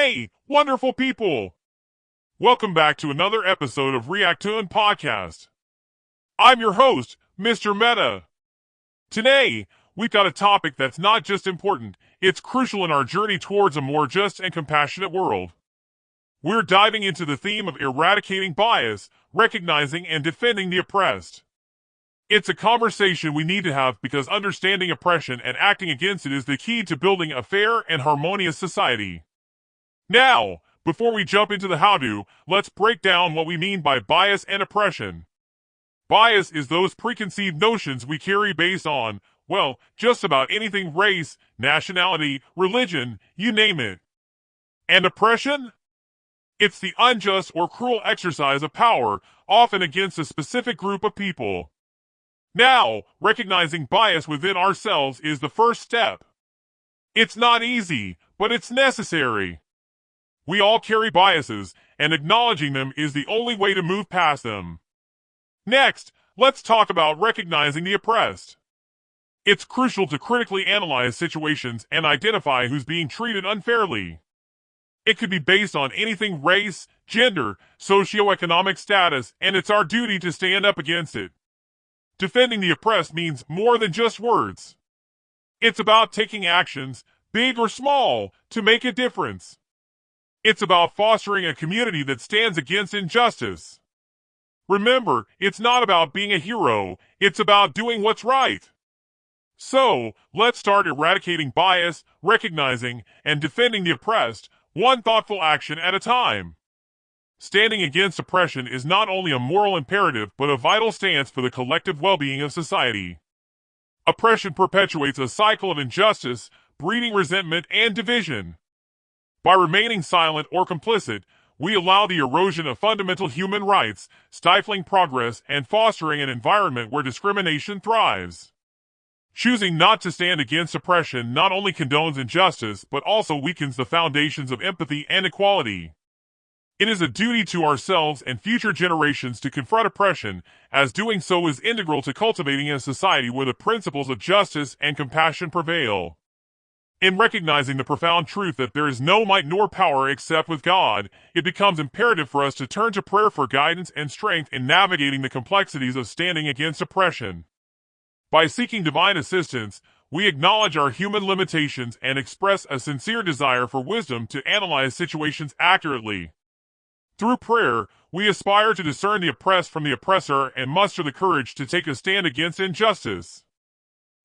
Hey, wonderful people! Welcome back to another episode of Reactoon Podcast. I'm your host, Mr. Meta. Today, we've got a topic that's not just important, it's crucial in our journey towards a more just and compassionate world. We're diving into the theme of eradicating bias, recognizing and defending the oppressed. It's a conversation we need to have because understanding oppression and acting against it is the key to building a fair and harmonious society. Now, before we jump into the how-to, let's break down what we mean by bias and oppression. Bias is those preconceived notions we carry based on, well, just about anything: race, nationality, religion, you name it. And oppression? It's the unjust or cruel exercise of power, often against a specific group of people. Now, recognizing bias within ourselves is the first step. It's not easy, but it's necessary. We all carry biases, and acknowledging them is the only way to move past them. Next, let's talk about recognizing the oppressed. It's crucial to critically analyze situations and identify who's being treated unfairly. It could be based on anything: race, gender, socioeconomic status, and it's our duty to stand up against it. Defending the oppressed means more than just words. It's about taking actions, big or small, to make a difference. It's about fostering a community that stands against injustice. Remember, it's not about being a hero, it's about doing what's right. So, let's start eradicating bias, recognizing, and defending the oppressed, one thoughtful action at a time. Standing against oppression is not only a moral imperative but a vital stance for the collective well-being of society. Oppression perpetuates a cycle of injustice, breeding resentment and division. By remaining silent or complicit, we allow the erosion of fundamental human rights, stifling progress and fostering an environment where discrimination thrives. Choosing not to stand against oppression not only condones injustice but also weakens the foundations of empathy and equality. It is a duty to ourselves and future generations to confront oppression, as doing so is integral to cultivating a society where the principles of justice and compassion prevail. In recognizing the profound truth that there is no might nor power except with God, it becomes imperative for us to turn to prayer for guidance and strength in navigating the complexities of standing against oppression. By seeking divine assistance, we acknowledge our human limitations and express a sincere desire for wisdom to analyze situations accurately. Through prayer, we aspire to discern the oppressed from the oppressor and muster the courage to take a stand against injustice.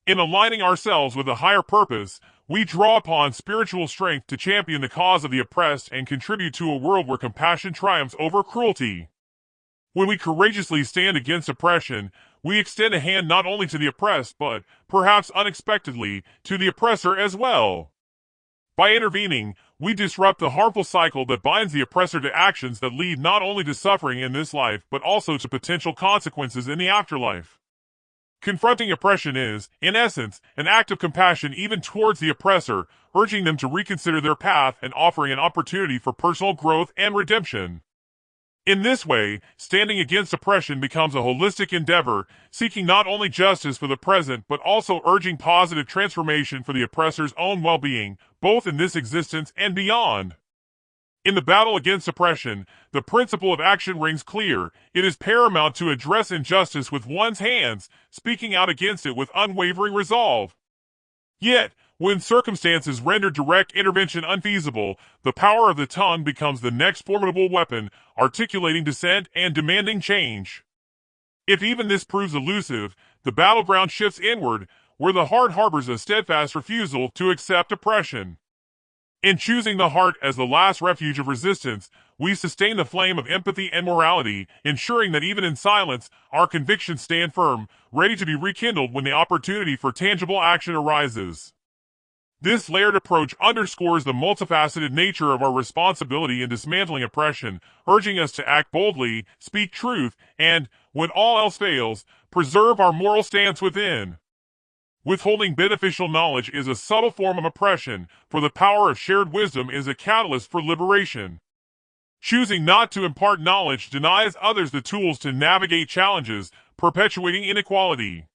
In aligning ourselves with a higher purpose, we draw upon spiritual strength to champion the cause of the oppressed and contribute to a world where compassion triumphs over cruelty. When we courageously stand against oppression, we extend a hand not only to the oppressed but, perhaps unexpectedly, to the oppressor as well. By intervening, we disrupt the harmful cycle that binds the oppressor to actions that lead not only to suffering in this life but also to potential consequences in the afterlife. Confronting oppression is, in essence, an act of compassion even towards the oppressor, urging them to reconsider their path and offering an opportunity for personal growth and redemption. In this way, standing against oppression becomes a holistic endeavor, seeking not only justice for the present but also urging positive transformation for the oppressor's own well-being, both in this existence and beyond. In the battle against oppression, the principle of action rings clear. It is paramount to address injustice with one's hands, speaking out against it with unwavering resolve. Yet, when circumstances render direct intervention unfeasible, the power of the tongue becomes the next formidable weapon, articulating dissent and demanding change. If even this proves elusive, the battleground shifts inward, where the heart harbors a steadfast refusal to accept oppression. In choosing the heart as the last refuge of resistance, we sustain the flame of empathy and morality, ensuring that even in silence, our convictions stand firm, ready to be rekindled when the opportunity for tangible action arises. This layered approach underscores the multifaceted nature of our responsibility in dismantling oppression, urging us to act boldly, speak truth, and, when all else fails, preserve our moral stance within. Withholding beneficial knowledge is a subtle form of oppression, for the power of shared wisdom is a catalyst for liberation. Choosing not to impart knowledge denies others the tools to navigate challenges, perpetuating inequality.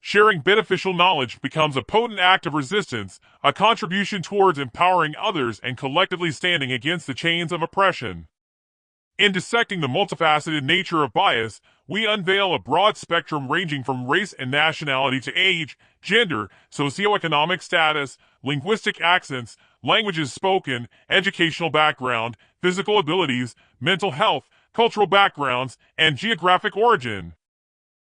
Sharing beneficial knowledge becomes a potent act of resistance, a contribution towards empowering others and collectively standing against the chains of oppression. In dissecting the multifaceted nature of bias, we unveil a broad spectrum ranging from race and nationality to age, gender, socioeconomic status, linguistic accents, languages spoken, educational background, physical abilities, mental health, cultural backgrounds, and geographic origin.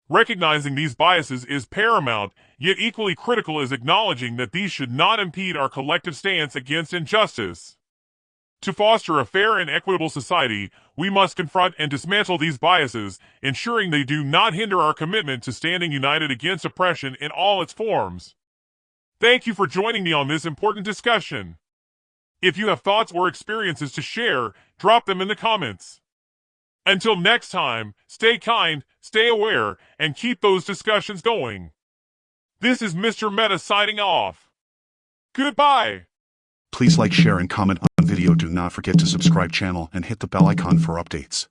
Recognizing these biases is paramount, yet equally critical is acknowledging that these should not impede our collective stance against injustice. To foster a fair and equitable society, we must confront and dismantle these biases, ensuring they do not hinder our commitment to standing united against oppression in all its forms. Thank you for joining me on this important discussion. If you have thoughts or experiences to share, drop them in the comments. Until next time, stay kind, stay aware, and keep those discussions going. This is Mr. Meta signing off. Goodbye! Please like, share, and comment on video. Do not forget to subscribe channel and hit the bell icon for updates.